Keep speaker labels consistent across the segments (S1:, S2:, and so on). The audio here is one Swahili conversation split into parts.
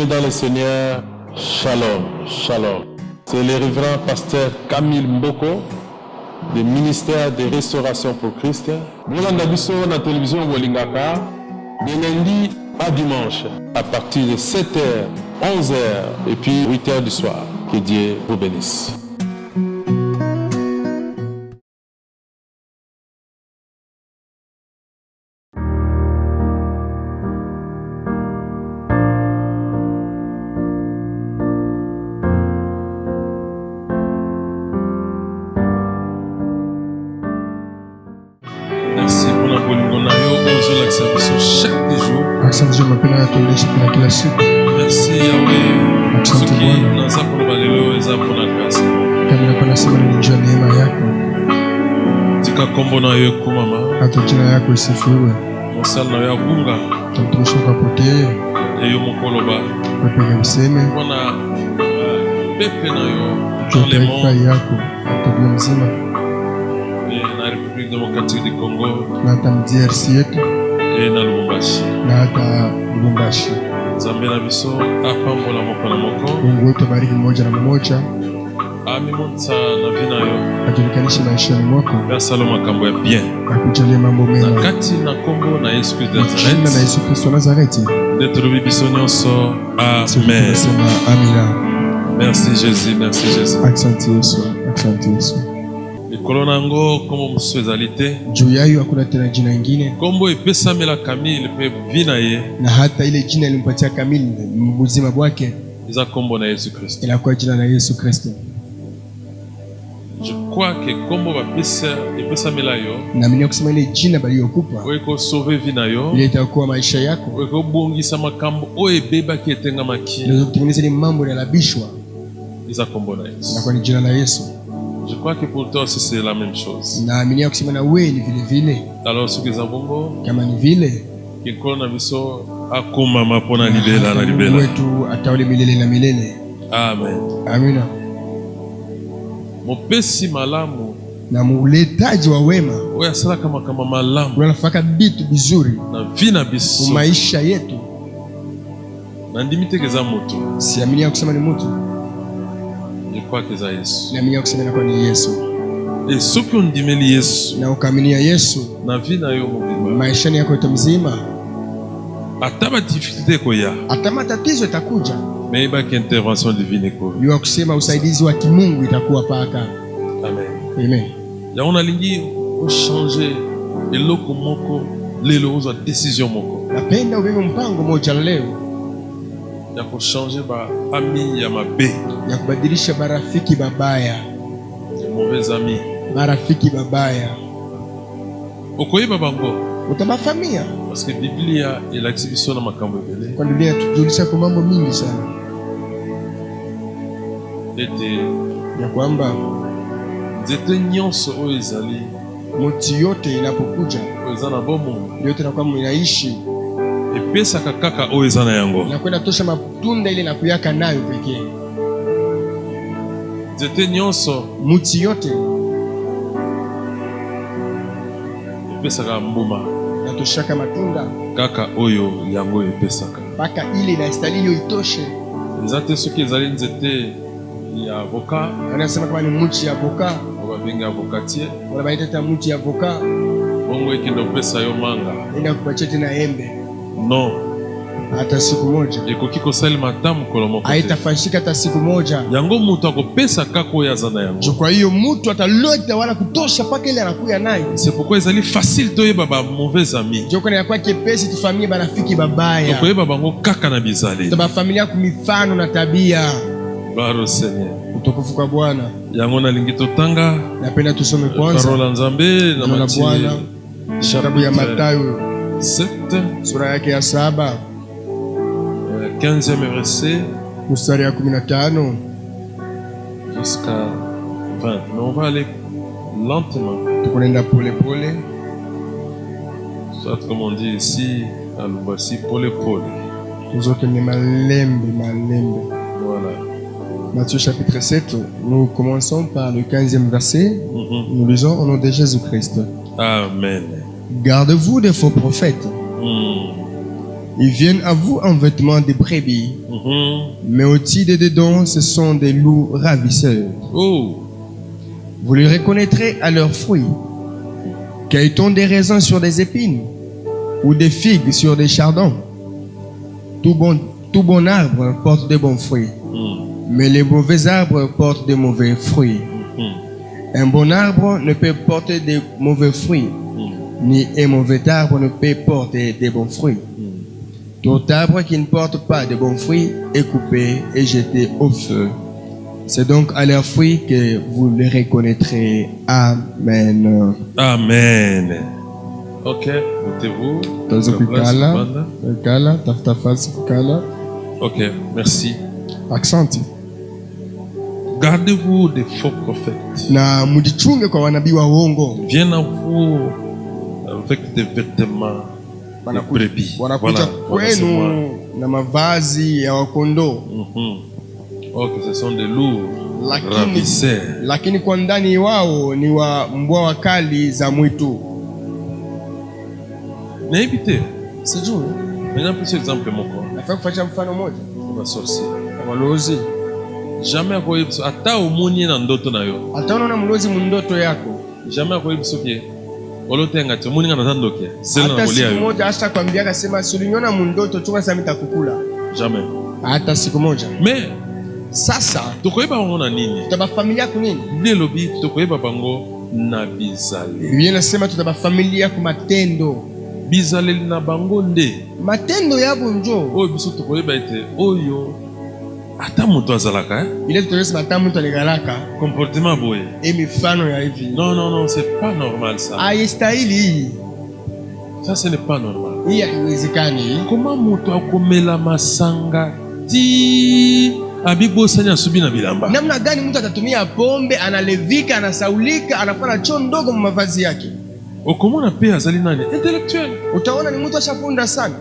S1: Bien-aimés dans le Seigneur, Shalom, Shalom. C'est le révérend pasteur Camille Mboko, du ministère de Restauration pour Christ. Bolanda biso na télévision Bolingaka, de lundi à dimanche, à partir de 7h, 11h et puis 8h du soir. Que Dieu vous bénisse.
S2: Merci pour la bonne chaque jour.
S3: Asante Dieu mapenda yatuendeshe tena kila siku.
S2: Merci Yahweh.
S3: Asante
S2: Suki
S3: Bwana.
S2: naza kuloba lelo eza mpona grâce.
S3: Kama napenda sema ni njia neema yako.
S2: Tika kombo na yo ekumama.
S3: Hata jina yako isifiwe.
S2: Mosala na yo abunga.
S3: Tamtumishi wako apokee.
S2: Eyo mokoloba.
S3: Wapige mseme.
S2: Mpona pepe na yo
S3: Kwa
S2: dans le
S3: taifa
S2: monde.
S3: yako. Dunia mzima.
S2: Na République démocratique du Congo.
S3: Na hata DRC yetu.
S2: Et na Lubumbashi.
S3: Na hata Lubumbashi.
S2: Nzambe na biso apambola moko na moko.
S3: Mungu wetu bariki mmoja na mmoja.
S2: Amimonisa na vi na yo.
S3: Ajulikanishi maishani mwako.
S2: Asala makambo ya bien.
S3: Akujalie mambo
S2: Na
S3: mema.
S2: kati na kombo na Yesu Kristo de
S3: Jina na
S2: Nazareth.
S3: Yesu Kristo wa Nazareti.
S2: Nde tolobi biso nyonso.
S3: Sisi
S2: Amen.
S3: tunasema amina.
S2: Merci Jésus, merci Jésus.
S3: Asante Yesu. Asante Yesu.
S2: Likolo nango kombo mosusu ezali te.
S3: Juu yayo hakuna tena jina ingine.
S2: Kombo epesamela Camille mpe vi na ye
S3: Na hata ile jina ilimpatia kamili mzima bwake
S2: eza kombo na Yesu Kristo.
S3: inakuwa jina la Yesu Kristo.
S2: Je crois que kombo epesamela yo
S3: Naamini kusema ile jina baliyokupa
S2: oyo ekosauve vi na yo,
S3: ile itakuwa maisha yako,
S2: oyo ekobongisa makambo oyo ebebaki etengamaki,
S3: inaweza kutengeneza ile mambo yanalabishwa,
S2: eza kombo na Yesu.
S3: inakuwa ni jina la Yesu.
S2: Je crois que pour toi aussi c'est la même chose.
S3: Naamini kusema na wewe ni vile vile,
S2: Alors soki eza bongo
S3: kama ni vile
S2: ekolo na biso akomama mpona libela na
S3: Mungu
S2: libela.
S3: wetu ataole milele na milele.
S2: Amen.
S3: Amina.
S2: Mopesi malamu
S3: Na muletaji wa wema
S2: oyo asalaka makambo malamu
S3: unafaka vitu vizuri
S2: na vi na
S3: kwa
S2: biso.
S3: maisha yetu.
S2: Nandimi te eza moto.
S3: Siamini kusema ni mtu,
S2: Je crois que eza Yesu.
S3: naamini kusema inakuwa ni Yesu.
S2: Et soki ondimeli Yesu
S3: Na ukaaminia Yesu
S2: na vi na yo mobimba,
S3: maishani yako yote mzima,
S2: ata badifficulté ekoya
S3: hata matatizo itakuja,
S2: meyebaki intervention divine ekoya.
S3: jua kusema usaidizi wa kimungu itakuwa paka.
S2: Amen.
S3: Amen.
S2: Yango nalingi ochange eloko moko lelo ozwa décision moko
S3: Napenda ubebe mpango moja leo
S2: ya kochange baami ya mabe,
S3: ya kubadilisha marafiki babaya,
S2: ya mauvais ami.
S3: marafiki babaya
S2: Okoyeba bango
S3: utabafamia,
S2: parce que Biblia elakisi biso na makambo ebele
S3: kwa dunia tujulisha kwa mambo mingi sana,
S2: ete
S3: ya kwamba
S2: nzete nyonso oyo ezali
S3: mti yote inapokuja
S2: oyo eza na bomoi
S3: yote inakuwa inaishi
S2: epesaka kaka oyo eza na yango.
S3: na kwenda tosha matunda ile na kuyaka nayo pekee.
S2: Nzete nyonso
S3: Mti yote
S2: epesaka mbuma
S3: natoshaka matunda
S2: kaka oyo yango epesaka.
S3: mpaka ile inastahili hiyo itoshe.
S2: Eza te soki ezali nzete ya avoka
S3: Anasema kama ni mti ya avoka
S2: oyo babenga avocatier,
S3: wala baita hata mti ya avoka
S2: bongo ekende opesa yo manga,
S3: enda kupatia tena embe
S2: non,
S3: hata siku moja,
S2: ekoki kosalema ata mokolo moko te.
S3: haitafanyika hata siku moja.
S2: Yango moto akopesa kaka oyo aza na yango.
S3: Kwa hiyo mtu atalota wala kutosha mpaka ile anakuya nayo.
S2: C'est pourquoi ezali facile toyeba ba mauvais ami,
S3: Ndio kwa inakuwa kepesi tufamie barafiki babaya,
S2: tokoyeba bango kaka na bizali.
S3: tutabafamilia kwa mifano na tabia.
S2: Gloire au Seigneur.
S3: Utukufu kwa Bwana.
S2: Yango nalingi totanga
S3: Napenda tusome
S2: parole
S3: kwanza
S2: ya Nzambe na
S3: neno la Bwana,
S2: Matthieu
S3: kitabu ya Mathayo
S2: 7
S3: sura yake ya 7
S2: 15e verset
S3: mstari ya 15
S2: jusqu'à 20. Mais on va aller lentement.
S3: tukunenda pole pole,
S2: Soit comme on dit ici à Lubumbashi, pole pole.
S3: zote ni malembe malembe.
S2: Voilà.
S3: Matthieu chapitre 7, nous commençons par le 15e verset. Nous lisons au nom de Jésus-Christ.
S2: Amen.
S3: Gardez-vous des faux prophètes Ils viennent à vous en vêtements de brebis, mais au-dessus des dedans, ce sont des loups ravisseurs.
S2: Oh.
S3: Vous les reconnaîtrez à leurs fruits. Cueille-t-on des raisins sur des épines ou des figues sur des chardons? Tout bon arbre porte de bons fruits, mais les mauvais arbres portent de mauvais fruits. Un bon arbre ne peut porter de mauvais fruits, ni un mauvais arbre ne peut porter de bons fruits. Tout arbre qui ne porte pas de bons fruits est coupé et jeté au feu. C'est donc à leurs fruits que vous les reconnaîtrez. Amen.
S2: Amen. Ok, mettez-vous. Ok, merci.
S3: Accent.
S2: Gardez-vous des faux prophètes.
S3: Na mujichunge kwa wanabii wa uongo.
S2: Viennent à vous avec des vêtements de brebis.
S3: Wanakuja kwenu na mavazi ya wakondoo.
S2: Oh, que ce sont des loups ravisseurs.
S3: Lakini kwa ndani wao ni wa mbwa wakali za mwitu.
S2: N'évitez.
S3: Sijui.
S2: Maintenant, plus exemple moko.
S3: Nafaa kufanya mfano moja.
S2: Va sorcier.
S3: Walozi.
S2: Jamais akoyebisa ata omoni na ndoto na yo.
S3: Ataona mlozi mundoto yako.
S2: Jamais akoyebisa ke olotenga te omoni na ndoto.
S3: Hata siku moja hata kwambia akasema sulinyona mundoto chunga sasa nitakukula.
S2: Jamais.
S3: Hata siku moja.
S2: Mais
S3: sasa
S2: tokoyeba bango na nini?
S3: Tutabafamilia ku nini?
S2: Biblia lobi tokoyeba bango na bizaleli.
S3: Biblia inasema tutabafamilia ku matendo.
S2: Bizaleli na bango nde
S3: matendo yabo njo
S2: oyo biso tokoyeba ete oyo ata moto azalaka
S3: ile tutaweza ata mtu aligalaka
S2: comportement boye
S3: mifano ya hivi.
S2: Non, c'est pas normal ça.
S3: Haistahili.
S2: Ça ce n'est pas normal.
S3: Hii haiwezekani.
S2: Comment moto akomela masanga ti abibosanya subi na bilamba?
S3: Namna gani mtu atatumia pombe, analevika, anasaulika, anafanya choo ndogo mavazi yake?
S2: Okomona pe azali nani? Intellectuel.
S3: Utaona ni mtu ashafunda sana.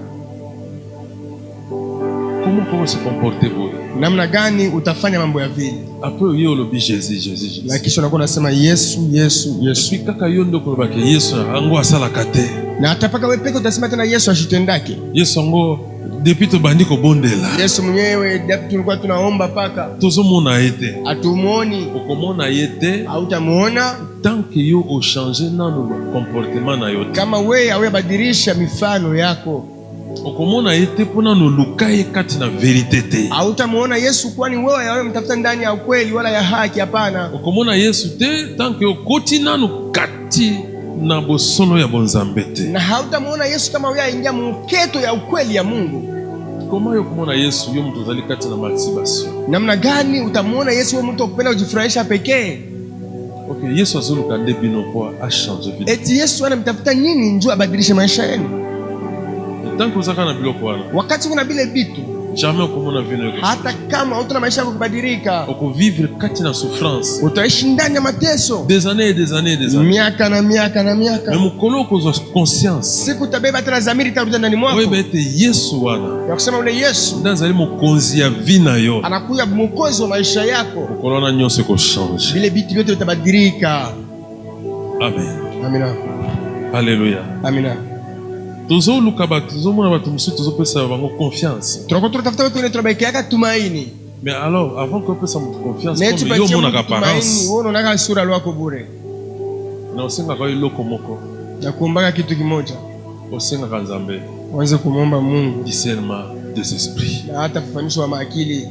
S2: Comment se comporter boye?
S3: Namna gani utafanya mambo ya vile?
S2: Après yeye olobi Jésus.
S3: Na kisha unakuwa unasema Yesu.
S2: Puis kaka yondo kolobake Yesu ango asala kate.
S3: Na atapaka wewe peke utasema tena Yesu ashitendake.
S2: Yesu ango depuis to bandiko bondela.
S3: Yesu mwenyewe depuis tulikuwa tunaomba paka.
S2: Tozomona ete.
S3: Atumuoni.
S2: Okomona ete.
S3: Hautamuona.
S2: Tant que yo o changer nano comportement na yo.
S3: Kama wewe hawebadilisha mifano yako.
S2: Okomona ete pona no lukaye kati na verite te.
S3: Hautamuona Yesu kwani wewe yawe mtafuta ndani ya ukweli wala ya haki, hapana.
S2: Okomona Yesu te tant que okoti nano kati na bosono ya bonzambe te.
S3: Na hautamuona Yesu kama wewe aingia mketo ya ukweli ya Mungu.
S2: Koma yo kumona Yesu yo mtu zali kati na masturbation.
S3: Namna gani utamuona Yesu wewe mtu kupenda kujifurahisha pekee?
S2: Okay, Yesu azuluka nde bino kwa a changer vie.
S3: Eti Yesu anamtafuta nini njoo abadilishe maisha yenu?
S2: Tant que uzaka na biloko wana.
S3: Wakati kuna bile bitu
S2: jamais okomona vino yako.
S3: Hata kama hutuna maisha yako kubadilika,
S2: okovivre kati na souffrance.
S3: Utaishi ndani ya mateso.
S2: Des années.
S3: Miaka na miaka.
S2: Mais mukolo kozo conscience.
S3: Siku tabeba tena zamiri tarudia ndani mwako.
S2: Wewe bete Yesu wana.
S3: Ya kusema ule Yesu
S2: ndazali mukonzi ya vina yo.
S3: Anakuya mwokozi wa maisha yako.
S2: Ukolona nyose ko change.
S3: Vile vitu vyote vitabadilika.
S2: Amen.
S3: Amina.
S2: Alléluia.
S3: Amina.
S2: Tozo luka batu, tozo mona batu musu tozo pesa bango confiance.
S3: Tunakotoka tafuta watu wetu yaka tumaini.
S2: Mais alors avant qu'on pesa mu confiance,
S3: comme
S2: yo mona apparence.
S3: Wewe unaona sura lwako bure.
S2: Na usenga kwa iloko moko.
S3: Na kuomba kitu kimoja.
S2: Usenga kwa Nzambe.
S3: Uanze kumomba Mungu.
S2: Discernement des esprits.
S3: Na hata kufanisha maakili.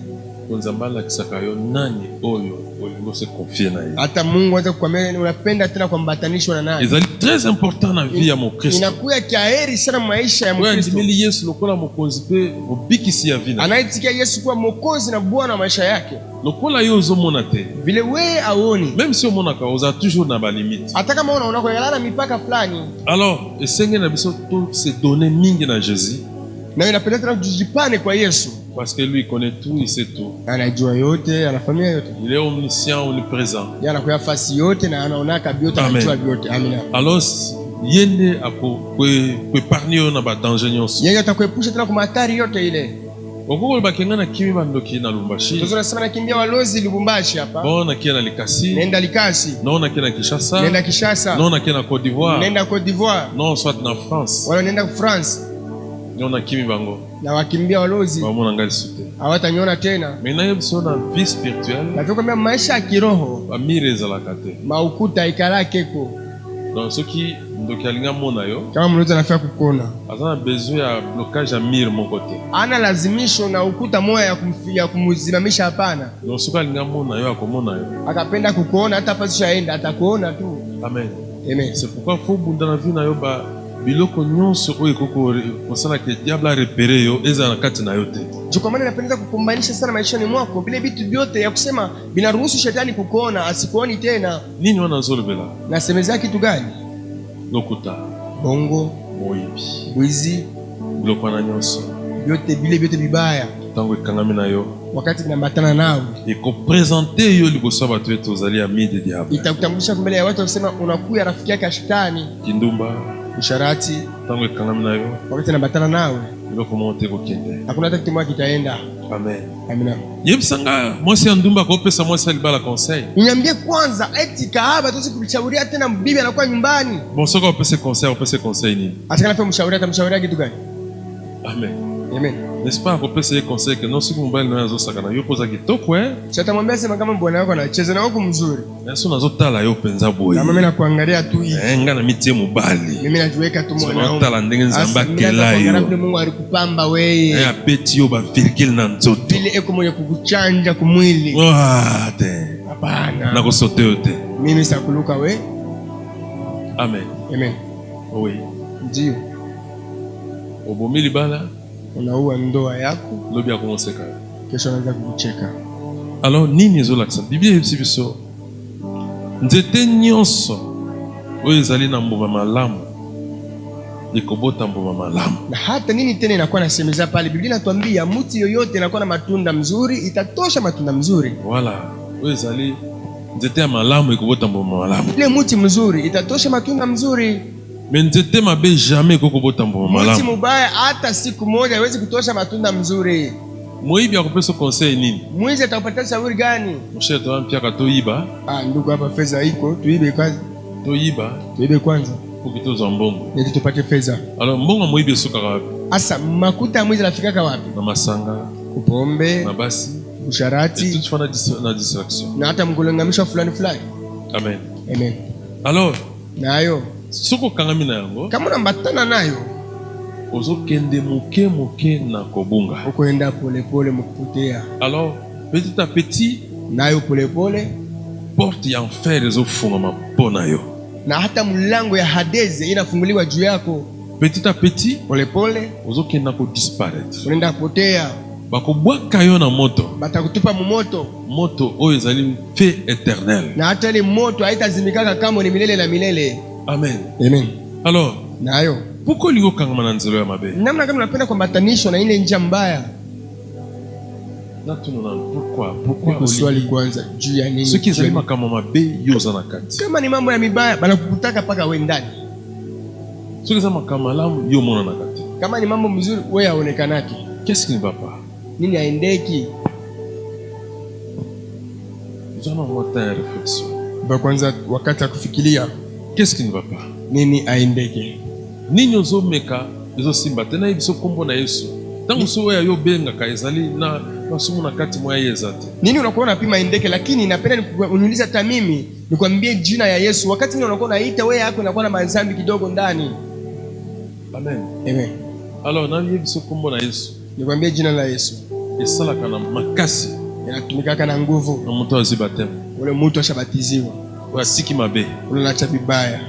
S2: Nzambala kisaka yo nani oyo olingo se confier na yeye.
S3: Hata Mungu anza kukwambia unapenda tena kuambatanishwa na nani.
S2: C'est très important na vie ya Mkristo.
S3: Inakuwa kiaheri sana maisha ya Mkristo.
S2: Wewe ndimili Yesu lokola mkonzi pe obikisi ya vina.
S3: Anaitikia Yesu kuwa mwokozi na Bwana wa maisha yake.
S2: Lokola yo uzomona te.
S3: Vile wewe aoni.
S2: Même si omona ka oza toujours na ba limite.
S3: Hata kama unaona kwa mipaka fulani.
S2: Alors, esenge na biso to se donner mingi na Jésus.
S3: Na inapenda tena tujipane kwa Yesu.
S2: Parce que lui il connaît tout, il sait tout.
S3: Anajua yote, anafanya yote.
S2: Il est omniscient, omniprésent.
S3: Yeye anakuwa fasi yote na anaona kabisa anajua yote. Amina.
S2: Alors yende ako kuepargne na ba danger nyonso.
S3: Yeye atakuepusha tena kwa hatari yote ile.
S2: Okoko bakengana kimi bandoki na Lubumbashi.
S3: Tunasema nakimbia Walozi Lubumbashi hapa.
S2: Bona kia na Likasi.
S3: Nenda Likasi.
S2: Non kia na Kinshasa.
S3: Nenda Kinshasa.
S2: Non kia na Côte d'Ivoire.
S3: Nenda Côte d'Ivoire.
S2: Non soit na France.
S3: Wala nenda France.
S2: nyona kimi bango
S3: na wakimbia walozi
S2: bamona ngali sute
S3: hawataniona tena.
S2: mais na yebiso na vie spirituelle
S3: Na kwamba maisha ya kiroho
S2: bamire ezalaka te.
S3: maukuta ikalakeko.
S2: Donc soki ndoki alinga mona yo
S3: Kama mnaweza nafia kukona
S2: aza na besoin ya blocage ya mire moko te.
S3: ana lazimisho na ukuta moya ya kumuzimamisha, hapana.
S2: Donc soki alinga mona yo akomona yo.
S3: Akapenda kukuona hata pasi shaenda atakuona tu.
S2: Amen.
S3: Amen.
S2: C'est pourquoi faut bunda na vie na yo ba biloko nyonso oyo koko kosala ke diable a repéré yo eza na kati na yo te.
S3: Kwa maana napenda kukumbanisha sana maishani mwako vile vitu vyote ya kusema binaruhusu shetani kukuona asikuoni tena.
S2: Nini wana nzolobela?
S3: Nasemezea kitu gani?
S2: Lokuta,
S3: Bongo,
S2: moyibi,
S3: wizi,
S2: biloko wana nyonso
S3: vyote vile vyote vibaya
S2: tango ekangami na yo
S3: wakati tunamatana nao
S2: ekopresente yo liboso ya bato ete ozali ami de diable.
S3: itakutambulisha mbele ya watu kusema unakuya rafiki yake ya shetani.
S2: Kindumba
S3: Usharati
S2: tango ekangami na yo
S3: wakati tunamatana nawe
S2: biloko moko te kokende.
S3: hakuna hata kitu moja kitaenda.
S2: Amen.
S3: Amina.
S2: Yebisanga mwasi ya ndumba kopesa mwasi ya libala conseil.
S3: Niambie kwanza eti kahaba tuwezi kumshauria tena bibi anakuwa nyumbani.
S2: Bon soko opese conseil nini?
S3: Atakana fa mshauria atamshauria kitu gani?
S2: Amen.
S3: Amen.
S2: N'est-ce pas kopesa ye conseil que non soki mobali na yo azosaka na yo poza kitoko
S3: Sasa mwambie sema kama bwana wako anacheza na wako mzuri.
S2: so nazotala yo penza boye.
S3: Na mimi nakuangalia tu hivi.
S2: Nga na mitie mobali.
S3: Mimi najiweka tu mwanao.
S2: Nazotala ndenge nzamba kela yo.
S3: Rabbi Mungu alikupamba wewe.
S2: Apeti yo ba virgule na nzoto.
S3: Vile eko mwenye kukuchanja kumwili.
S2: Te.
S3: Hapana.
S2: Na kusote yo te.
S3: Mimi sakuluka we.
S2: Amen.
S3: Amen.
S2: Oui.
S3: Ndio.
S2: Obomi libala.
S3: Unaua ndoa yako.
S2: Lobi akomoseka.
S3: Kesho anaanza kukucheka.
S2: Alors nini ezolakisa? Biblia yebisi biso. Nzete nyonso oyo ezali na mbuma malamu ekobota mbuma malamu.
S3: Na hata nini tena inakuwa nasemeza pale Biblia inatuambia mti yoyote inakuwa na matunda mzuri itatosha matunda mzuri.
S2: Voilà. Oyo ezali nzete ya malamu ekobota mbuma malamu.
S3: Ile mti mzuri itatosha matunda mzuri.
S2: Mais nzete mabe jamais ekobota mbuma malamu.
S3: Mti mubaya hata siku moja haiwezi kutosha matunda mzuri.
S2: Moyibi akopesa conseil nini?
S3: Mwizi atakupatia shauri gani?
S2: Mshe tuampiaka toyiba.
S3: Ndugu hapa fedha iko, tuibe kwanza.
S2: Toyiba.
S3: Tuibe kwanza.
S2: Ukitoza mbongo.
S3: Ndio tupate fedha.
S2: Alors mbongo moyibi esuka wapi?
S3: Asa makuta ya mwizi anafikaka wapi?
S2: Na masanga,
S3: Kupombe,
S2: na basi,
S3: usharati,
S2: tout fana na distraction.
S3: na hata mgolengamisho fulani fulani.
S2: Amen.
S3: Amen.
S2: Alors,
S3: Nayo
S2: soko kangami na yango,
S3: kama unambatana nayo
S2: ozokende moke na kobunga.
S3: ukoenda pole pole mkupotea.
S2: Alors, petit à petit,
S3: Nayo pole pole
S2: porte ya enfer ezofungama mpona yo.
S3: na hata mlango ya Hadeze inafunguliwa juu yako.
S2: Petit à petit,
S3: Pole pole
S2: ozokenda ko disparaître.
S3: unaenda kupotea.
S2: Bakobwaka yo na moto.
S3: Batakutupa mumoto.
S2: Moto oyo ezali feu éternel.
S3: Na hata ile moto haitazimikaka kama ni milele na milele.
S2: Amen.
S3: Amen.
S2: Alors,
S3: Nayo
S2: pourquoi lingo kangama na nzelo ya mabe?
S3: namna kama unapenda kuambatanishwa na ile njia mbaya.
S2: Na tunona pourquoi
S3: Kuswali kwanza juu ya nini?
S2: soki ezali makambo mabe yo oza na kati.
S3: Kama ni mambo ya mibaya banakukutaka paka we ndani.
S2: Soki eza makambo malamu yo mona na kati.
S3: Kama ni mambo mzuri wewe haonekanaki.
S2: Qu'est-ce qui ne va pas?
S3: Nini haendeki?
S2: Nous allons avoir un réflexion.
S3: Ba kwanza wakati wa kufikiria
S2: Qu'est-ce qui ne va pas?
S3: nini haendeki.
S2: Nini ozomeka ezosimba te na yebiso kombo na Yesu. Tango so oyo yo bengaka ezali na masumu na kati mwa yeza te.
S3: Nini unakuwa unapima endeke, lakini napenda uniuliza hata mimi nikwambie jina ya Yesu. Wakati nini unakuwa unaita wewe yako inakuwa na manzambi kidogo ndani.
S2: Amen.
S3: Amen.
S2: Alors na yebiso kombo na Yesu.
S3: Nikwambie jina la Yesu.
S2: Esalaka na makasi
S3: Inatumikaka na nguvu.
S2: na moto azi batema.
S3: Ule mtu ashabatiziwa.
S2: Oya siki mabe.
S3: Ule anacha vibaya.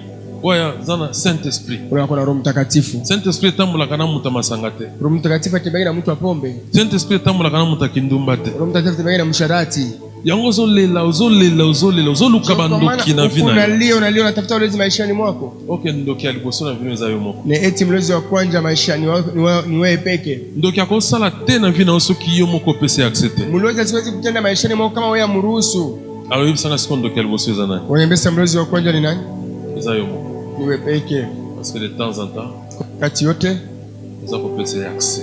S2: Oya zana Saint-Esprit.
S3: Ule anakuwa na Roho Mtakatifu.
S2: Saint-Esprit tambulaka na muta masanga te.
S3: Roho Mtakatifu atembea na mtu wa pombe.
S2: Saint-Esprit tambulaka na muta kindumba te.
S3: Roho Mtakatifu atembea na msharati.
S2: Yango ozolela ozoluka bandoki na vina.
S3: Unalia unatafuta ulezi maishani mwako.
S2: Okay, ndoki ya liboso na vino eza yo moko.
S3: Ne eti mlezi wa kwanza maishani ni wewe peke.
S2: Ndoki akosala te na vina osoki yo moko pese accepte.
S3: Mlezi asiwezi kutenda maishani mwako kama wewe amruhusu.
S2: Alors yebisanga siko ndoki ya liboso eza nani?
S3: Unaniambia mlezi wa kwanza ni nani?
S2: Eza yo moko.
S3: Ni wewe peke.
S2: Parce que de temps en temps,
S3: Kati yote
S2: eza kopesa accès.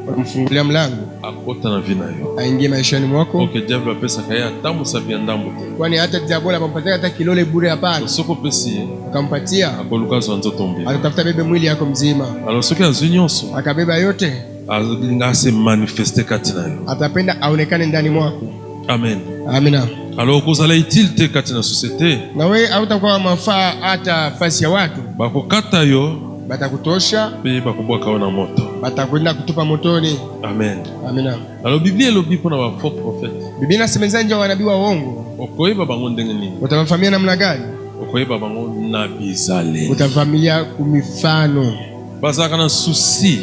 S3: wakamfungulia mlango
S2: akota na vina yo.
S3: aingie maishani mwako.
S2: Okay, diable apesa kaya tamu sabia ndambo te.
S3: Kwani hata diabolo ampatia hata kilole bure hapana.
S2: Soko pesi
S3: Akampatia
S2: akoluka zo nzotombi.
S3: atatafuta bebe mwili yako mzima.
S2: Alors soki azunyonso
S3: Akabeba yote
S2: alinga se manifester katina yo.
S3: atapenda aonekane ndani mwako.
S2: Amen.
S3: Amina.
S2: Alors kozala utile te katina société.
S3: Na wewe hautakuwa mafaa hata fasi ya watu.
S2: Bakokata yo
S3: Batakutosha
S2: pe bakobwaka yo na moto.
S3: batakwenda kutupa motoni.
S2: Amen.
S3: Amina.
S2: Alors Biblia elobi mpona ba faux prophète.
S3: Biblia inasemeza nje wanabii wa uongo.
S2: Okoyeba bango ndenge nini?
S3: Utawafamia namna gani?
S2: Okoyeba bango na bizale.
S3: Utavamilia kumifano.
S2: Bazaka na souci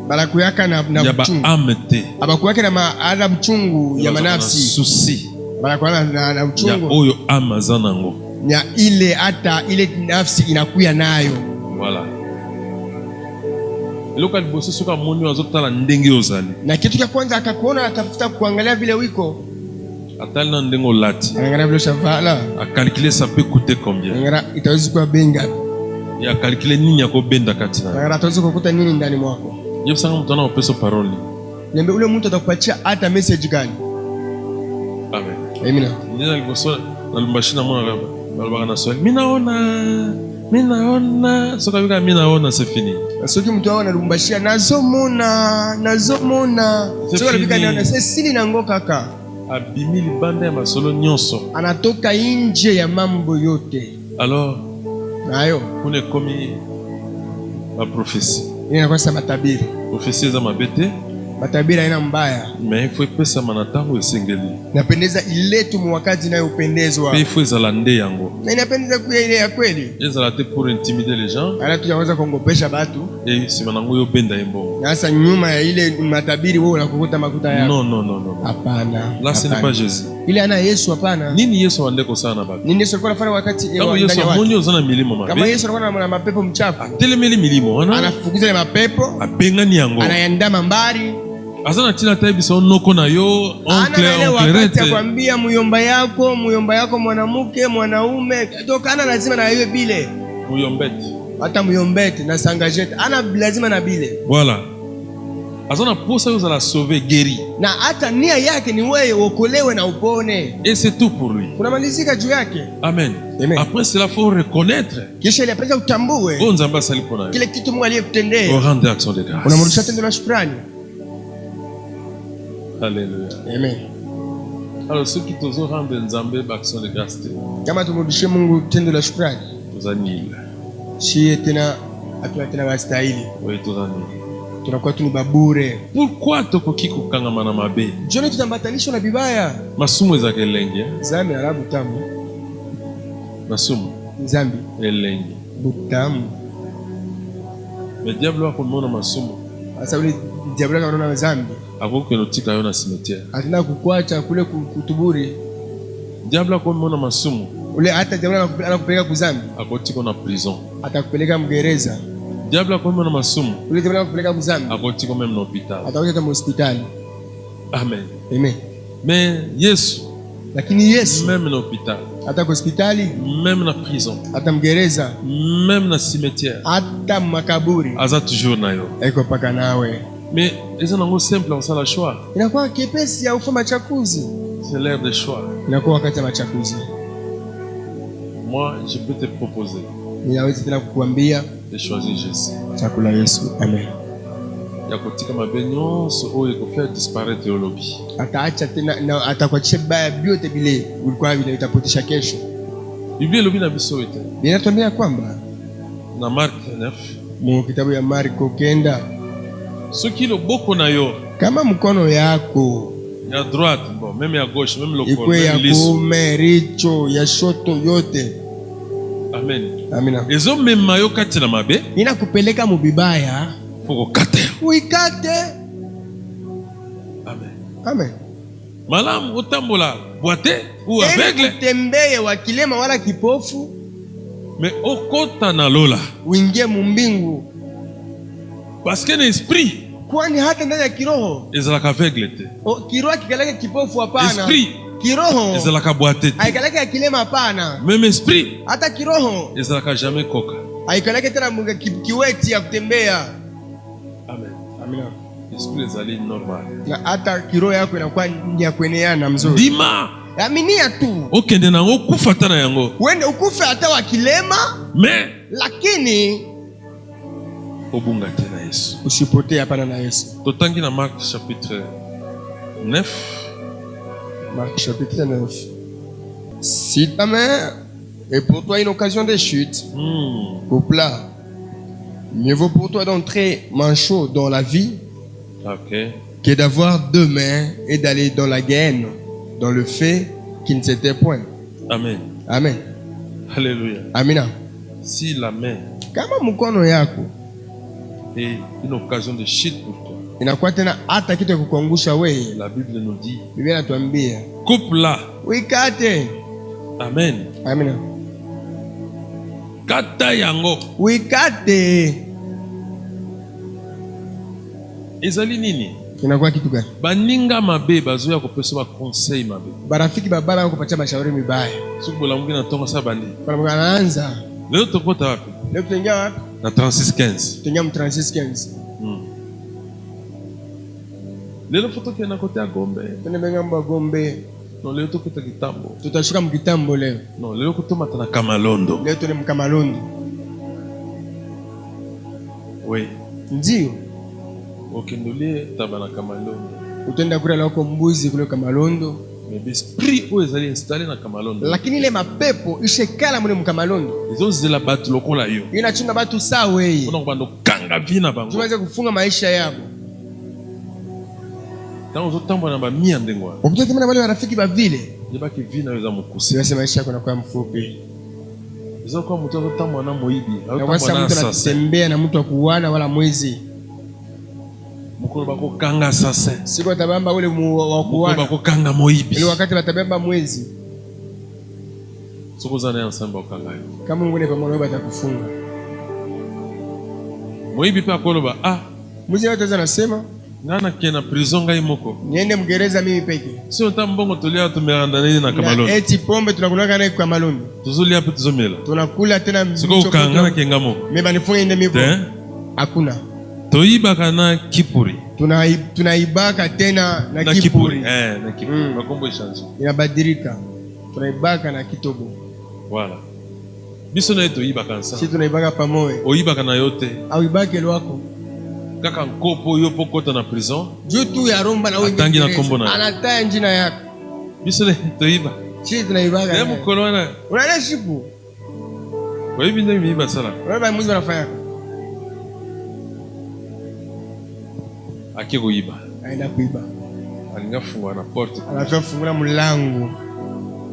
S3: Balakuyaka na mchungu.
S2: Amete.
S3: Abakuyaka na maada mchungu ya manafsi.
S2: Souci.
S3: Balakuwa na mchungu.
S2: Ya oyo amazanango.
S3: Ya ile hata ile nafsi inakuya nayo.
S2: Voilà. Eloka liboso soka moni wazotala ndenge ozali.
S3: Na kitu cha kwanza akakuona atafuta kuangalia vile wiko.
S2: Atali na ndenge olati.
S3: Angalia vile shavala.
S2: A calculer ça peut coûter combien.
S3: Angalia itaweza kuwa bei ngapi.
S2: Ya calculer nini yako benda katina.
S3: Angalia ataweza kukuta nini ndani mwako.
S2: Yesu sanga mtu anaopeso parole.
S3: Niambie ule mtu atakupatia hata message gani?
S2: Amen.
S3: Amina.
S2: Nina liboso na lumbashina mwana baba. Baba kana swali. Minaona soka bika minaona c'est fini.
S3: Soki mtu wao analumbashia nazomona. Soka bika naona sisi na ngo kaka.
S2: Abimi libanda ya masolo nyonso.
S3: Anatoka nje ya mambo yote.
S2: Alors
S3: nayo
S2: kune komi la prophétie.
S3: Inakuwa sasa matabiri.
S2: Prophétie za mabete.
S3: Matabiri haina mbaya.
S2: Mais il faut pesa manatango esengeli.
S3: Napendeza ile tu wakati inayopendezwa.
S2: Il faut za lande yango.
S3: Na inapendeza kuya ile ya kweli.
S2: Ils ont été pour intimider les gens.
S3: Ala tunaweza kuongopesha watu.
S2: Et si manango yo benda imbo.
S3: Na sasa nyuma ya ile matabiri wewe unakukuta makuta yako.
S2: Non.
S3: Hapana.
S2: Là ce n'est pas Jésus.
S3: Ile ana Yesu hapana.
S2: Nini Yesu andeko sana baba?
S3: Nini Yesu alikuwa anafanya wakati
S2: kama Yesu amonyo zana milimo mabe?
S3: Kama Yesu alikuwa na mapepo mchafu.
S2: Telemeli milimo wana.
S3: Anafukuza ile mapepo.
S2: Abengani yango.
S3: Anaendama mbari.
S2: Azana tina taibi sa onoko na yo oncle
S3: wakati akwambia muyomba yako mwanamke mwanaume tokana lazima na yeye bile
S2: muyombete
S3: hata muyombete na sangajete ana lazima na bile
S2: voilà azana posa yo za la sauver guéri
S3: na hata nia yake ni wewe uokolewe na upone
S2: et c'est tout pour lui
S3: kunamalizika juu yake.
S2: Amen. Après cela faut reconnaître
S3: kisha ile pesa utambue
S2: nzamba salipo nayo
S3: kile kitu Mungu aliyekutendea
S2: au rendre action de grâce
S3: unamrudisha tendo la shukrani.
S2: Alléluia.
S3: Amen.
S2: Alors ceux qui t'osent rendre nzambe action de grâce
S3: kama tumrudishie Mungu tendo la shukrani
S2: tuzanile
S3: shie tena atuna tena wastahili
S2: wewe tuzanile
S3: tunakuwa tu ni babure.
S2: Pourquoi tokoki kokanga na mabe
S3: jone tutambatanishwa na bibaya
S2: masumu ezaka elenge
S3: zambi arabu tamu
S2: masumu
S3: zambi
S2: elenge
S3: butamu
S2: mais diable wakomona masumu
S3: asa ule diable anaona zambi
S2: akoke notika yo na cimetière
S3: atina kukwacha kule kutuburi.
S2: Diable akomona masumu
S3: ule hata diable anakupeleka kuzambi
S2: akotiko na prison
S3: atakupeleka mgereza.
S2: Diable akomona masumu
S3: ule diable anakupeleka kuzambi
S2: akotiko même na hôpital
S3: atakuja mu hospitali.
S2: Amen.
S3: Amen.
S2: Mais Yesu
S3: lakini Yesu
S2: même na hôpital
S3: hata hospitali
S2: même na prison
S3: hata mgereza
S2: même na cimetière
S3: hata makaburi
S2: aza toujours na yo
S3: eko paka nawe.
S2: Mais eza nango simple on sala choix
S3: inakuwa kepesi ya ufanya machakuzi.
S2: c'est l'heure de choix.
S3: Inakuwa wakati wa machakuzi.
S2: Moi je peux te proposer
S3: ninaweza tena kukuambia
S2: de choisir Jésus
S3: chakula Yesu. Amen.
S2: ya kotika mabe nyonso oyo ekofanya disparaître yo lobi
S3: ataacha tena na atakuachia baya vyote vile ulikuwa vinaitapotisha kesho.
S2: Biblia elobi na biso ete
S3: inatuambia kwamba
S2: na Mark 9
S3: mu kitabu ya Marko 9
S2: soki loboko na yo
S3: kama mkono yako
S2: ya droite bon même ya gauche même le
S3: ikwe ya kuume richo ya shoto yote.
S2: Amen.
S3: Amina.
S2: Ezo mema yo kati na mabe
S3: inakupeleka mubibaya
S2: foko kate
S3: uikate.
S2: Amen.
S3: Amen.
S2: Malamu utambola boite ou aveugle
S3: tembeye wa kilema wala kipofu
S2: mais okota na lola
S3: uingie mumbingu
S2: parce que l'esprit
S3: kwani hata ndani ya kiroho
S2: ezalaka aveugle te
S3: kiroho kikaleke kipofu hapana.
S2: esprit
S3: kiroho
S2: ezalaka boite te
S3: aikaleke kilema hapana.
S2: même esprit
S3: hata kiroho
S2: ezalaka jamais koka
S3: aikaleke tena kiweti ya kutembea.
S2: Amen.
S3: Amina.
S2: esprit ezali normal.
S3: Na hata kiroho yako inakuwa ni ya kueneana mzuri.
S2: Ndima
S3: Aminia tu.
S2: okende nango kufa na yango.
S3: Uende ukufe hata wakilema,
S2: Mais
S3: lakini
S2: obunga tena Yesu.
S3: usipotee hapana na Yesu.
S2: Totangi na Marc chapitre 9.
S3: Marc chapitre 9. Si ta mère est pour toi une occasion de chute, au plat, mieux vaut pour toi d'entrer manchot dans la vie
S2: OK.
S3: que d'avoir deux mains et d'aller dans la gaine, dans le fait qui ne s'était point.
S2: Amen.
S3: Amen.
S2: Alléluia.
S3: Amina.
S2: Si la main
S3: Kama mkono yako
S2: est une occasion de chute pour toi,
S3: inakuwa tena hata kitu ya kukuangusha wewe,
S2: la Bible nous dit,
S3: Biblia inatuambia
S2: coupe-la.
S3: uikate.
S2: Amen.
S3: Amina.
S2: Kata yango.
S3: Uikate.
S2: Ezali nini?
S3: Inakuwa kitu gani?
S2: Baninga mabe bazoya kopesa ba conseil mabe.
S3: Barafiki babara wako kupatia mashauri mibaya.
S2: Suku bola mwingine natonga sa bandi.
S3: Bwana anaanza.
S2: Leo tokota wapi?
S3: Leo tutaingia wapi?
S2: Na 36:15.
S3: Tutaingia mu 36:15.
S2: Leo foto kena kote ya Gombe.
S3: Tunaenda ngambo Gombe.
S2: No, leo tokota kitambo.
S3: Tutashuka mkitambo leo.
S2: No, leo kutomata na Kamalondo.
S3: Leo tuna mkamalondo.
S2: Oui.
S3: Ndio.
S2: Okendolie taba na Kamalondo.
S3: Utaenda kula lako mbuzi kule Kamalondo.
S2: Mais esprit o ezali installé na Kamalondo.
S3: Lakini ile mapepo ishekala mule mkamalondo.
S2: Izo zela batu lokola yo.
S3: Inachunga watu sawa wewe.
S2: Kuna kubando kanga vina bango.
S3: Tuweze kufunga maisha yao.
S2: Tango zo tambo na ba mia ndengwa.
S3: Ukitoka tena wale marafiki ba vile.
S2: Yebaki vina yo za mukusi.
S3: Siwase maisha yako yanakuwa mfupi.
S2: Izo kwa mtu zo tambo na moibi.
S3: Na kwa sababu mtu anatembea na mtu wa kuuana wala mwizi.
S2: Mukolo bako kanga sasa.
S3: Siko tabamba ule wa kuuana.
S2: Bako kanga moibi.
S3: Ile wakati batabamba mwizi.
S2: Soko zana ensemble okanga yo.
S3: Kama Mungu ni pamoja batakufunga.
S2: Moibi pa koloba
S3: Mwizi wote anasema
S2: ngana kena prison ngai moko.
S3: Niende mgereza mimi peke.
S2: Sio tambongo tolia tumeanda nini na Kamalondo.
S3: Eti pombe tunakunaka naye kwa Kamalondo.
S2: Tuzulia hapo tuzomela.
S3: Tunakula tena
S2: Siko ukanga na kenga moko.
S3: Meba nifunge ende miko. Hakuna.
S2: Toiba kana kipuri.
S3: Tunaibaka tena na kipuri.
S2: Na kipuri. Makombo change.
S3: Inabadilika. Tunaibaka na kitobo.
S2: Voilà. Biso na eto iba kansa.
S3: Sisi tunaibaka pamoja.
S2: Oiba kana yote.
S3: Au ibake lwako.
S2: Kaka nkopo yo pokota na prison.
S3: Juu tu ya romba na
S2: wengi. Atangi na kombo na.
S3: Anataya njina yako.
S2: Biso na eto iba.
S3: Sisi tunaibaka.
S2: Nemu kolona.
S3: Unaenda siku.
S2: Oibi ndio iba sala.
S3: Wewe mwizi wanafanya.
S2: Aki kuiba.
S3: Aenda kuiba.
S2: Alinga fungwa na porte.
S3: Anafungula mlango.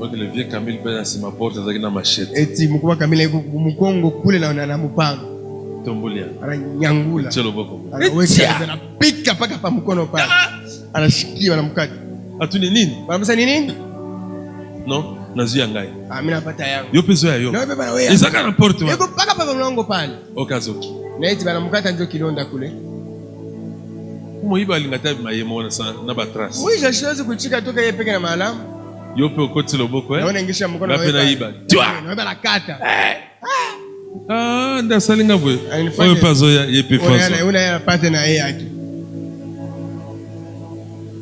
S2: Donc le vieux Camille peut dans ma porte avec na machette.
S3: Eti mkubwa Camille yuko mkongo kule na mpango.
S2: Tombolia.
S3: Ananyangula.
S2: Chelo boko.
S3: Anaweka anapika paka pa mkono pale. Anashikiwa na mkate.
S2: Atuni nini?
S3: Bamsa ni nini?
S2: No, nazuia ngai.
S3: Mimi napata yangu.
S2: Yo peso ya yo.
S3: Na wewe bana wewe.
S2: Isaka na porte.
S3: Yuko paka pa mlango pale.
S2: Okazoki.
S3: Na eti bana mkate ndio kilonda kule.
S2: Moiba alingata mayemo na ba trace.
S3: Mwisho siwezi kuchika toka yeye peke na maalamu.
S2: Yope okoti loboko
S3: naona ingisha mkono wewe.
S2: Napenda iba. Twa.
S3: Naomba nakata.
S2: Nda salinga bwe. Wewe pazo ya yepe fazo.
S3: Una ya pate na yeye yake.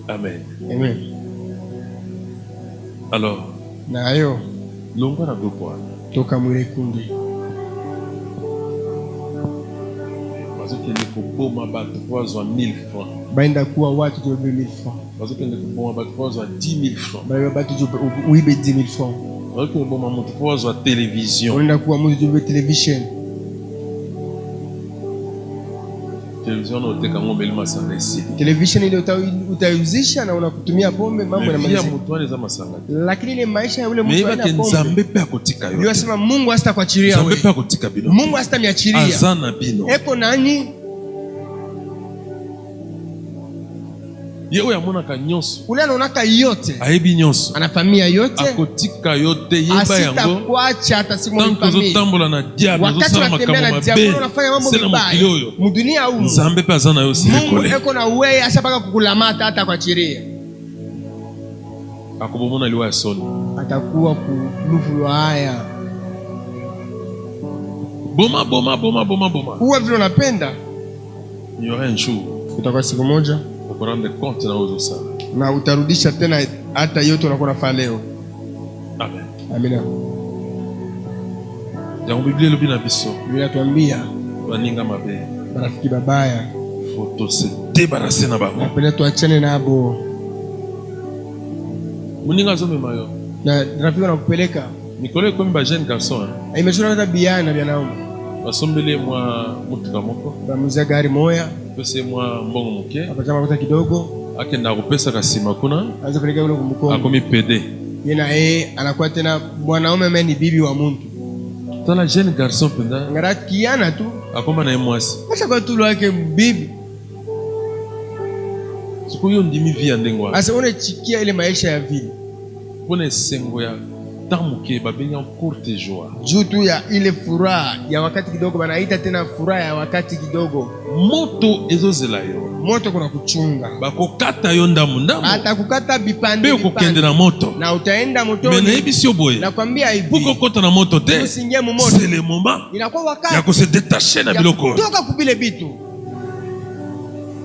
S2: Amen.
S3: Amen.
S2: Alors,
S3: nayo
S2: longo na gopo.
S3: Toka mwile kundi.
S2: Bazokende kuboma batu kwa 1000 francs.
S3: Baenda kuwa watu 2000 francs.
S2: Bazokende kuboma batu kwa 10000 francs.
S3: Baenda batu uibe 10000 francs.
S2: Bazokende kuboma mtu kwa television.
S3: Baenda kuwa mtu uibe television.
S2: Television uteka ngombe lima sana isi.
S3: Television ile utauzisha na unakutumia pombe mambo na
S2: maisha. Mtu anaweza masanga.
S3: Lakini ile maisha ya yule mtu ana pombe.
S2: Nzambe pe akotika yo.
S3: Ndio sema Mungu hasta kuachilia wewe.
S2: Nzambe pe akotika bino.
S3: Mungu hasta miachilia.
S2: Azana bino.
S3: Eko nani?
S2: Yewe amona ka nyonso.
S3: Ule anaonaka yote.
S2: Aibi nyonso.
S3: Anafamia yote.
S2: Akotika yote yeba yango.
S3: Asitakuacha hata siku moja
S2: famille. Tangu zotambola na diable zosala makambo mabe.
S3: Unafanya mambo mabaya. Mudunia huu.
S2: Nzambe pe azana yo sile kole.
S3: Mungu eko na wewe ashapaka kukulamata hata kwa chiria.
S2: Akobomona liwa ya soni.
S3: Atakuwa kulufu haya.
S2: Boma.
S3: Uwe vile unapenda.
S2: Il y aura un jour.
S3: utakuwa siku moja
S2: ukurande compte na uzo sana.
S3: na utarudisha tena hata yote unakuwa unafanya leo.
S2: Amen.
S3: Amina.
S2: Jambo Biblia lobi na biso.
S3: Biblia tuambia
S2: Baninga mabe.
S3: marafiki babaya
S2: Faut se débarrasser na bango.
S3: napenda tuachane nabo.
S2: Muninga zo memayo.
S3: Na rafiki wanakupeleka
S2: Nikole comme ba jeune garçon.
S3: imeshona hata biana bya naume
S2: Basombele mwa mutuka moko.
S3: bamuzia gari moya
S2: Pese mwa mbongo muke.
S3: apata makuta kidogo
S2: Akenda kupesa kasima kuna.
S3: anza peleka ule kumbuko
S2: Akomi PD.
S3: yena anakuwa tena mwanaume mimi ni bibi wa mtu
S2: Tala jeune garçon penda.
S3: ngara kiana tu
S2: Akoma na mwasi.
S3: acha kwa tulu wake bibi
S2: Siku hiyo ndimi via ndengwa.
S3: asa unachikia ile maisha ya vile
S2: Pone sengo ya tamuke babenya courte joie.
S3: juu tu ya ile furaha ya wakati kidogo, banaita tena furaha ya wakati kidogo.
S2: Moto ezozela yo.
S3: Moto kuna kuchunga,
S2: Bakokata yo ndamu ndamu.
S3: atakukata vipande
S2: Pe kokende na moto.
S3: na utaenda
S2: Mena
S3: motoni.
S2: ebisio boye.
S3: Nakwambia hivi,
S2: Puko kota na moto te.
S3: usiingie mu moto,
S2: C'est le moment
S3: inakuwa
S2: ya
S3: wakati
S2: ko se détacher na
S3: ya
S2: biloko.
S3: kutoka kubile bitu.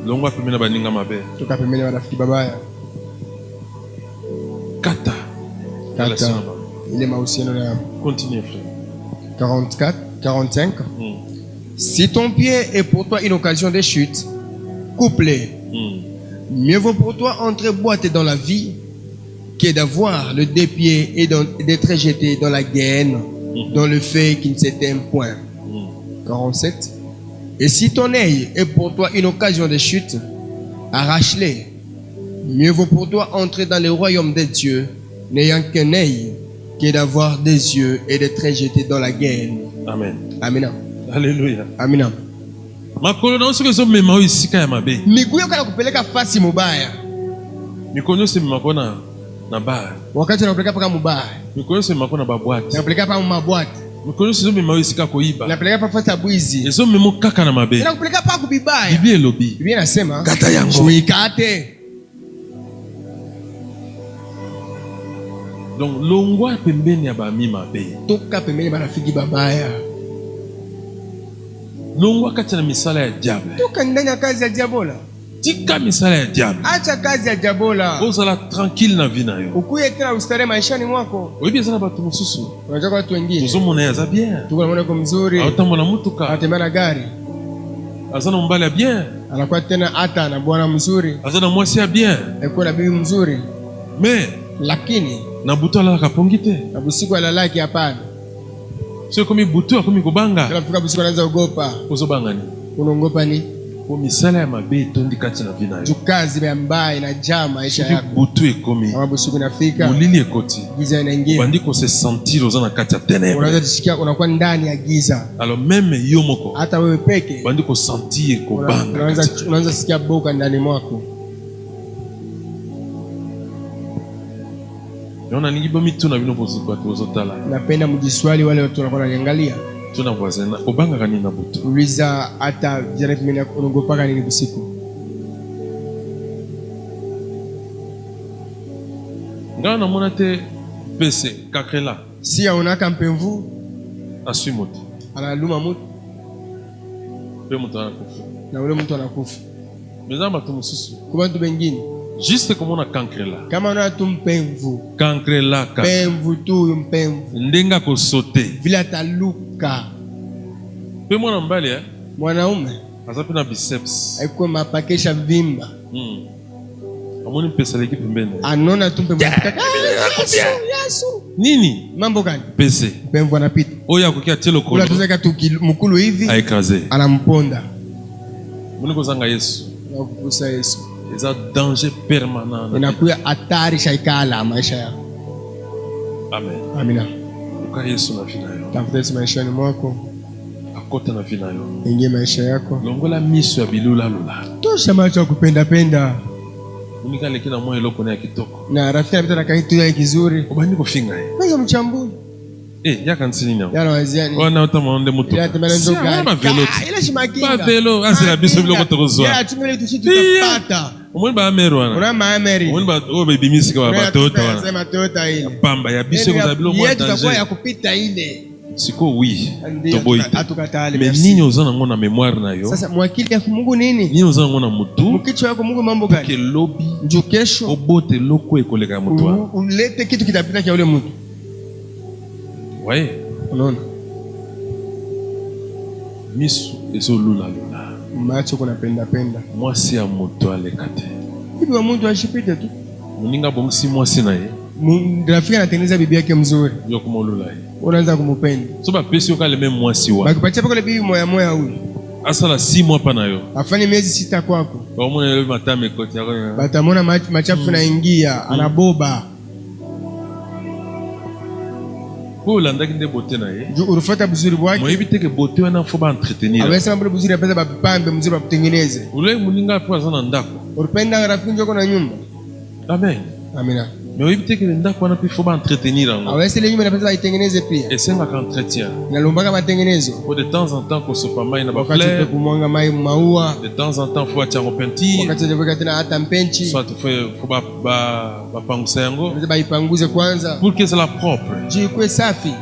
S2: Longwa pemena baninga mabe.
S3: Toka pembeni ya rafiki babaya,
S2: Kata.
S3: kata ile mahusiano ya
S2: Continue frère.
S3: 44, 45. Si ton pied est pour toi une occasion de chute, coupe-le. Mieux vaut pour toi entrer boiter dans la vie que d'avoir le deux pieds et d'être jeté dans la gaine, dans le feu qui ne s'éteint point. 47. Et si ton œil est pour toi une occasion de chute, arrache-le. Mieux vaut pour toi entrer dans le royaume des dieux, n'ayant qu'un œil, que d'avoir des yeux et d'être jeté dans la gaine.
S2: Amen.
S3: Amina.
S2: Alléluia.
S3: Amina.
S2: Makolo na usuke zo mema o isika ya mabe.
S3: Miguu yako nakupeleka fasi mubaya.
S2: Mikonyo se makona na bar.
S3: Wakati nakupeleka paka mubaya.
S2: Mikonyo se makona ba boîte.
S3: Nakupeleka paka mabwati.
S2: Mikonyo se zo mema o isika ko iba.
S3: Nakupeleka paka fasi ya bwizi.
S2: Ezo memo kaka na mabe.
S3: Nakupeleka paka kubibaya.
S2: Biblia elobi.
S3: Biblia inasema
S2: Kata yango.
S3: uikate.
S2: Donc longwa pembeni ya ba mi mabe.
S3: Toka pembeni barafiki babaya.
S2: Longwa kati na misala ya diable.
S3: Toka ndani ya kazi ya diabola.
S2: Tika misala ya diable.
S3: Acha kazi ya diabola.
S2: Ozala tranquille na vie na yo.
S3: Ukuye tena ustare maishani mwako.
S2: Oyebi ezala bato mosusu.
S3: Unajua watu wengine.
S2: Tozomona ye aza bien.
S3: Tuko na mwanako mzuri.
S2: Aotambola mutuka.
S3: Anatembea na gari.
S2: Aza na mbali ya bien.
S3: Anakuwa tena hata na bwana mzuri.
S2: Aza na mwasi ya bien.
S3: Ekuwa na bibi mzuri.
S2: Mais
S3: Lakini
S2: na butu alalaka pongi te.
S3: na busiku alalaki hapana.
S2: So komi butu akomi kobanga.
S3: Kila fika busiku anaanza ogopa.
S2: Ozobanga ni.
S3: Unaogopa ni?
S2: Po misala ya mabe etondi kati na vie na yo.
S3: Kazi ya mbaya inajaa maisha
S2: Soki
S3: yako.
S2: butu ekomi.
S3: Kama busiku inafika,
S2: Molili ekoti.
S3: giza inaingia.
S2: Bandi ko se sentir oza na kati ya
S3: Unaanza
S2: ténèbres.
S3: kusikia unakuwa ndani ya giza.
S2: Alors même yo moko.
S3: Hata wewe peke
S2: Bandi ko sentir kobanga.
S3: unaanza sikia boka ndani mwako.
S2: Yona ningi bomi tuna bino bozuko atu ozotala.
S3: Napenda mjiswali wale watu wanakuwa wananiangalia.
S2: Tuna voisin obanga kani na butu.
S3: Uliza hata jirani mimi unaogopa nini usiku?
S2: Ngana na mona te pese kakela.
S3: Si aonaka mpemvu
S2: Asui moto.
S3: analuma mtu
S2: Pe moto anakufa.
S3: na ule mtu anakufa.
S2: Meza bato mosusu.
S3: Kwa watu wengine
S2: Juste komona kankela.
S3: kama una tu mpemvu,
S2: Kankela ka.
S3: mpemvu tu mpemvu
S2: Ndenga ko sauter.
S3: vile ataluka
S2: Pe mwana mbali
S3: mwanaume
S2: azapi na biceps.
S3: aikuwa mapakesha vimba
S2: Amoni pesa leki pembeni.
S3: anona tu mpemvu Yesu
S2: Nini?
S3: mambo gani?
S2: Pese.
S3: Mpemvu anapita
S2: Oya kukia telo
S3: kula
S2: kolo.
S3: tuzeka tu mkulu hivi
S2: A écraser.
S3: anamponda
S2: Moni ko zanga Yesu.
S3: na kukusa Yesu.
S2: Eza danger permanent.
S3: Inakuwa hatari shaikala maisha yako.
S2: Amen.
S3: Amina.
S2: Uka Yesu na vina yo.
S3: Tafuta Yesu maishani mwako,
S2: Akota na vina yo.
S3: ingie maisha yako.
S2: Longola miso ya bilula lula.
S3: Tosha macho ya kupenda penda.
S2: Unika leki na mwa eloko na ya kitoko.
S3: Na rafiki anapita na kitu ya kizuri.
S2: Obani ko finga ye.
S3: Kwanza mchambuni.
S2: Yaka nsini na.
S3: Yana waziani.
S2: Wana utamaonde mutu.
S3: Ila temele nzo gari.
S2: Ba velo.
S3: Ila shimakinga.
S2: Ba velo. Asira biso biloko tokozwa.
S3: Ya tumele tushi tutapata.
S2: Omoni ba ameru wana.
S3: Una maameri.
S2: Omoni ba o baby misika ba batoto wana.
S3: Sema tota ile.
S2: Pamba ya biso ko zabilo mwa
S3: yetu kwa ya
S2: danger.
S3: kupita ile.
S2: Siko oui.
S3: Ndiyo,
S2: Toboite.
S3: hatukatali,
S2: Mais
S3: merci.
S2: nini ozana ngona mémoire na yo?
S3: Sasa mwakili ya Mungu nini?
S2: Nini ozana ngona mutu?
S3: Mkichwa yako Mungu mambo
S2: Ke
S3: gani?
S2: lobi
S3: Njoo kesho
S2: obote loko ekoleka ya mutu wana.
S3: ulete kitu kitapita kwa yule mtu.
S2: Waye,
S3: Unaona?
S2: misu ezolula lula.
S3: Macho kuna penda.
S2: Mwasi ya mutu alekate.
S3: Bibi wa mtu ashipite tu.
S2: Muninga bongisi mwasi na ye.
S3: Rafiki anatengeneza bibi yake mzuri.
S2: Yo kumolula ye.
S3: Unaanza kumpenda.
S2: So ba pesi yo kale même mwasi wa.
S3: Bakipatia pale bibi moya huyu.
S2: Asala 6 mois pa na yo.
S3: Afanye miezi 6 kwako.
S2: Ba mona le matame koti yako.
S3: Batamona machafu naingia, anaboba.
S2: Po ulandaki nde bote na ye.
S3: Urufuata buzuri bwake.
S2: Mo ibiteke bote wana fo ba entretenir.
S3: Awesa mbele buzuri apeza bapambe mzuri bakutengeneze.
S2: Ule muninga po azana ndako.
S3: Urupenda rafiki njoko na nyumba.
S2: Amen.
S3: Amina.
S2: Mais ibiteke ndako wana pe fo ba entretenir ngo.
S3: Awesa ile nyumba inapeza baitengeneze pia.
S2: Esenga ka entretien.
S3: Nalombaka matengenezo.
S2: Pour de temps en temps qu'on se pamaille na ba
S3: Wakati
S2: fleur.
S3: kumwanga mai maua.
S2: De temps en temps faut attirer peinture.
S3: Wakati ndio tena hata mpenchi.
S2: Soit faut ba pangusa yango.
S3: Unaweza baipanguze kwanza.
S2: Pour que ça la propre.
S3: Jikwe safi.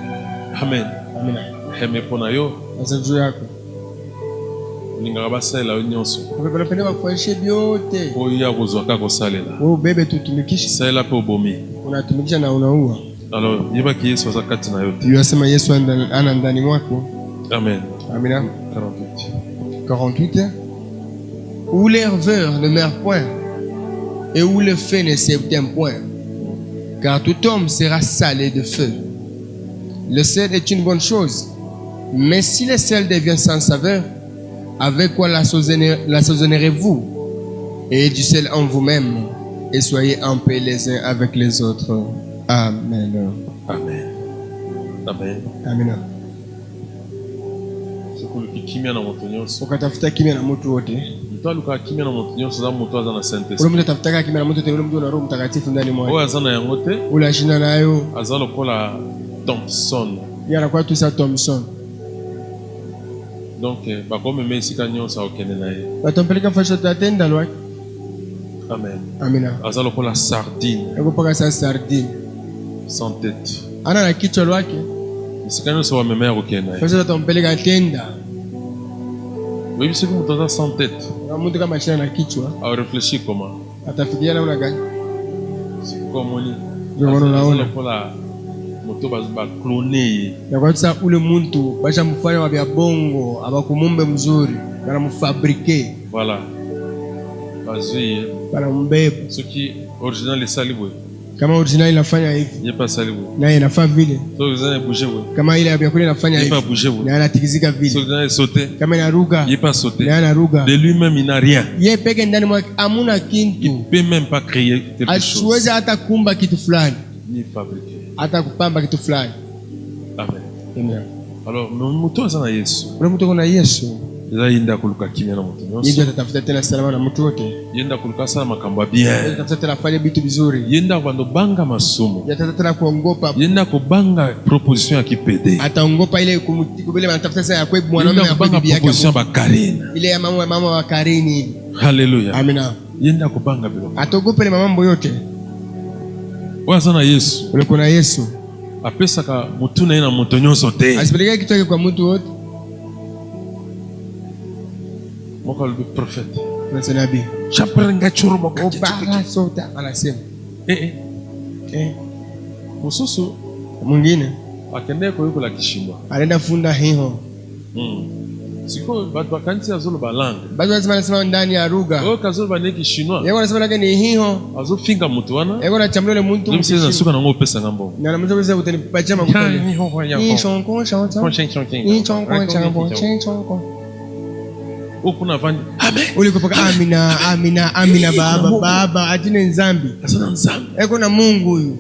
S2: Amen.
S3: Amina.
S2: Heme pona yo.
S3: Sasa juu yako.
S2: Ninga basala nyonso.
S3: Unapenda bakufanyishe vyote.
S2: Oya kozwaka kosalela.
S3: Wewe bebe tutumikishe.
S2: Sala pe obomi.
S3: Unatumikisha na unaua.
S2: Alors, yeba ki Yesu azakati na yote.
S3: Yasema Yesu ana ndani mwako.
S2: Amen.
S3: Amina.
S2: 48.
S3: 48. Où l'herveur ne meurt point et où le feu ne s'éteint point, car tout homme sera salé de feu. Le sel est une bonne chose, mais si le sel devient sans saveur, avec quoi l'assaisonnerez-vous? Et du sel en vous-même, et soyez en paix les uns avec les autres. Amen.
S2: Amen. Amen.
S3: Amina.
S2: Sokolo kimia na moto nyonso.
S3: Ukatafuta kimya na mtu wote.
S2: Mtu aluka kimia na moto nyonso za mtu azana Saint-Esprit.
S3: Ule mtu atafutaka kimya na mtu wote, ule mtu ana Roho Mtakatifu ndani mwake.
S2: Oyo azana yango te.
S3: Ule ashinda nayo.
S2: Azala lokola Thompson.
S3: Yeye anakuwa tu sa Thompson.
S2: Donc bakome mesika nyonso okende na ye.
S3: Batampeleka fasho tatenda lwake.
S2: Amen.
S3: Amina.
S2: Azala lokola sardine
S3: Eko paka sa sardine.
S2: sans tête.
S3: Ana na kichwa lwake.
S2: Mesika nyonso wamemea okende na ye.
S3: Fasho tampeleka tenda.
S2: Wewe bisi mtu aza sans tête.
S3: Na mtu kama shina na kichwa,
S2: A réfléchir comment?
S3: atafikiria namna gani?
S2: Sikuwa moni.
S3: Ndio maana unaona.
S2: Lokola moto ba cloner.
S3: Na kwa sababu ule mtu basha mfanya wa vya bongo, abakumumbe mzuri, bana mfabrike,
S2: Voilà. Bazui.
S3: bana mbeba.
S2: Ce qui original est salibwe.
S3: Kama original inafanya hivi,
S2: Il n'est pas salibwe.
S3: naye inafaa vile.
S2: So vous allez bouger vous.
S3: Kama ile ya kule inafanya
S2: Il n'est pas
S3: hivi,
S2: bouger vous.
S3: na anatikizika
S2: So
S3: vile.
S2: vous allez sauter.
S3: Kama inaruka,
S2: Il n'est pas sauter.
S3: na anaruka.
S2: De lui-même il n'a rien.
S3: Yeye peke ndani mwake amuna
S2: Il
S3: kintu.
S2: ne peut même pas créer quelque chose.
S3: Asiweze hata kumba kitu fulani,
S2: Ni fabriquer.
S3: hata kupamba kitu fulani.
S2: Amen.
S3: Amen.
S2: Alors, moto azana Yesu.
S3: Ule mtu kuna Yesu,
S2: Eza yenda kuluka kimia na moto
S3: yeye
S2: nyonso.
S3: atatafuta tena salama na mtu wote.
S2: Yenda kuluka sana makambo
S3: Yeye
S2: bien.
S3: atatafuta tena fanya vitu vizuri.
S2: Yenda bando banga masumu.
S3: Yeye atatafuta tena kuongopa.
S2: Yenda kubanga proposition ya kipede.
S3: Ataongopa ile kumtiko vile anatafuta sasa ya kwebu mwanaume
S2: Yenda
S3: ya kwebu
S2: kubanga
S3: bibi yake.
S2: proposition ba Karina.
S3: Ile ya mama wa Karini ile.
S2: Haleluya.
S3: Amina.
S2: Yenda kubanga bilo.
S3: Atogopa ile mambo yote.
S2: Wazana Yesu.
S3: Ule kuna Yesu.
S2: Apesaka mutu na ye na moto nyonso te.
S3: Asipeleke kitu chake kwa mtu wote.
S2: Moko alobi prophète.
S3: Na nabii.
S2: Chaperenga churu moko.
S3: Obara sota anasema.
S2: Mususu
S3: Mwingine
S2: akende koyokola kishimwa.
S3: anaenda funda hiho.
S2: Siko bato bakanisi azoloba langue.
S3: Bado lazima anasema ndani ya lugha.
S2: Oyo kazoloba ne kishinois.
S3: Yeye anasema lake ni hiho.
S2: Azofinga mutu wana.
S3: Yeye anachambulia ule mtu
S2: Zomseza suka nango opesa ngambo.
S3: na mtu anaweza kutanipatia makuta. Ni chonko chonko. Ni chonko chonko chonko.
S2: Okuna vani. Amen.
S3: Ule kupaka amina amina amina baba atine nzambi.
S2: Asana nzambi.
S3: Eko na Mungu huyu.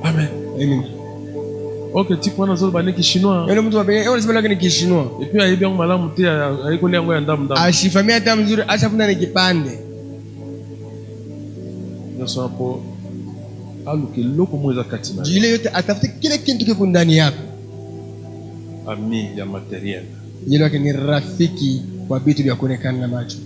S2: Amen.
S3: Amen.
S2: Okay, tipo wana zoloba ne kishinois.
S3: Yule mtu wapenge, yeye anasema lake ni kishinwa.
S2: Et puis ayebi yango malamu te ayiko liango ya ndamu ndamu.
S3: Ashifamia hata mzuri, ashafunda ni kipande.
S2: Nyonso hapo aluke loko mweza kati na.
S3: Jile yote atafute kile kitu kiko ndani yako.
S2: Ami ya matériel.
S3: Yule wake ni rafiki wa vitu vya kuonekana na macho.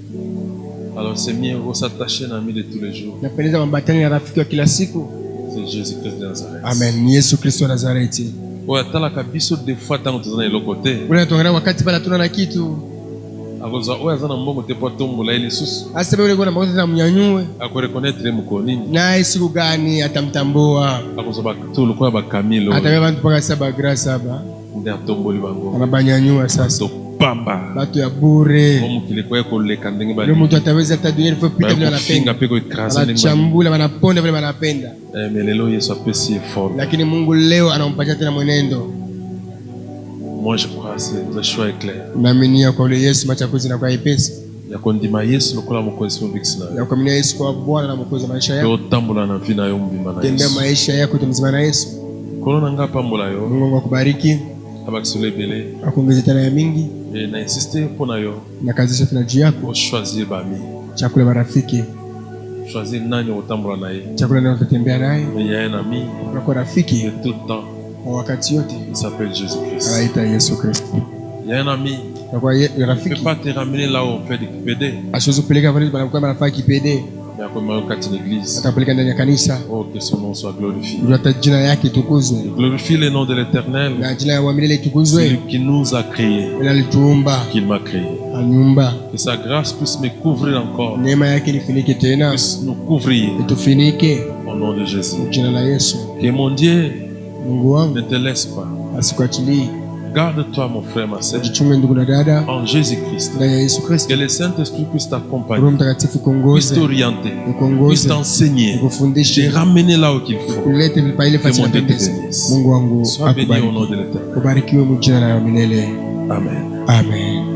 S2: Alors c'est mieux de s'attacher à ami de tous les jours.
S3: Napendeza mambatani na rafiki wa kila siku.
S2: C'est Jésus-Christ de Nazareth.
S3: Amen. Ni Yesu Kristo wa Nazareti.
S2: Oya tala kabiso des fois tango tozana eloko te.
S3: Ule tuangalia wakati bala tuna na kitu.
S2: Akoza oya zana mbongo te po tombola ile susu.
S3: Asebe ule kuna mbongo tena mnyanyue.
S2: Ako reconnaître mko nini?
S3: Na siku gani atamtambua?
S2: Akoza ba tulu kwa ba Camilo.
S3: Atabeba bantu paka saba grâce aba.
S2: Ndia tomboli bango.
S3: Anabanyanyua sasa.
S2: Pamba.
S3: Batu ya bure.
S2: Bomu kilikuwa ko leka ndenge ba.
S3: Ndio mtu ataweza hata dunia ilifo pita vile anapenda.
S2: Peko ikrasa ndenge.
S3: Anachambula wanaponda vile wanapenda.
S2: Mais lelo Yesu apesi effort.
S3: Lakini Mungu leo anampatia tena mwenendo.
S2: Moi je crois c'est le choix est clair.
S3: Naaminia kwa ule Yesu machakuzi na kwa ipesi.
S2: Ya kondima Yesu lokola mkozi mbikisina.
S3: Ya kuamini Yesu kwa Bwana na mwokozi wa maisha yako.
S2: Yo tambula na vina yo mbima na Yesu.
S3: Tembea maisha yako tumzima na Yesu.
S2: Kolona ngapa mbola yo.
S3: Mungu akubariki.
S2: Abakisole bele.
S3: Akuongeze tena ya mingi.
S2: Et na insister pona yo.
S3: Na kazisha tena juu yako.
S2: Pour choisir bami.
S3: Chakula marafiki.
S2: Choisir nani utambula naye.
S3: Chakula nani utatembea naye.
S2: Mais il y a un ami.
S3: Unakuwa rafiki.
S2: Et tout le temps.
S3: Kwa wakati yote.
S2: Il s'appelle Jésus-Christ.
S3: Anaita Yesu Kristo.
S2: Il y a un ami.
S3: Unakuwa
S2: Il ne
S3: rafiki.
S2: peut pas te ramener là où on fait du PD.
S3: Asiwezi kupeleka pale banakuwa marafiki kipede.
S2: Mais à quoi kati l'église.
S3: Atapeleka ndani ya kanisa.
S2: Oh, que son nom soit glorifié.
S3: Ndio hata jina yake itukuzwe.
S2: Glorifie le nom de l'Éternel.
S3: Na jina ya milele
S2: C'est
S3: itukuzwe.
S2: lui qui nous a créés,
S3: Yeye alituumba.
S2: qu'il m'a créé.
S3: Anyumba.
S2: Que sa grâce puisse me couvrir encore,
S3: Neema yake nifinike tena.
S2: puisse nous couvrir
S3: Itufinike
S2: au nom de Jésus.
S3: jina la Yesu.
S2: Que mon Dieu
S3: Mungu wangu
S2: ne te laisse pas.
S3: asikuachilie.
S2: Garde-toi, mon frère, ma sœur,
S3: Jichunge ndugu na dada
S2: en Jésus-Christ.
S3: ndani ya Yesu
S2: Que
S3: Kristo.
S2: le Saint-Esprit puisse
S3: Roho
S2: t'accompagner,
S3: Mtakatifu
S2: puisse
S3: kuongoze,
S2: t'orienter, puisse
S3: kuongoze,
S2: t'enseigner, te
S3: kufundishe,
S2: ramener là où il faut.
S3: kulete pa ile fasi
S2: Que mon Dieu te
S3: napendeza.
S2: bénisse.
S3: Mungu wangu
S2: Sois béni au nom
S3: akubariki.
S2: de l'Éternel.
S3: Ubarikiwe mjina la milele.
S2: Amen.
S3: Amen.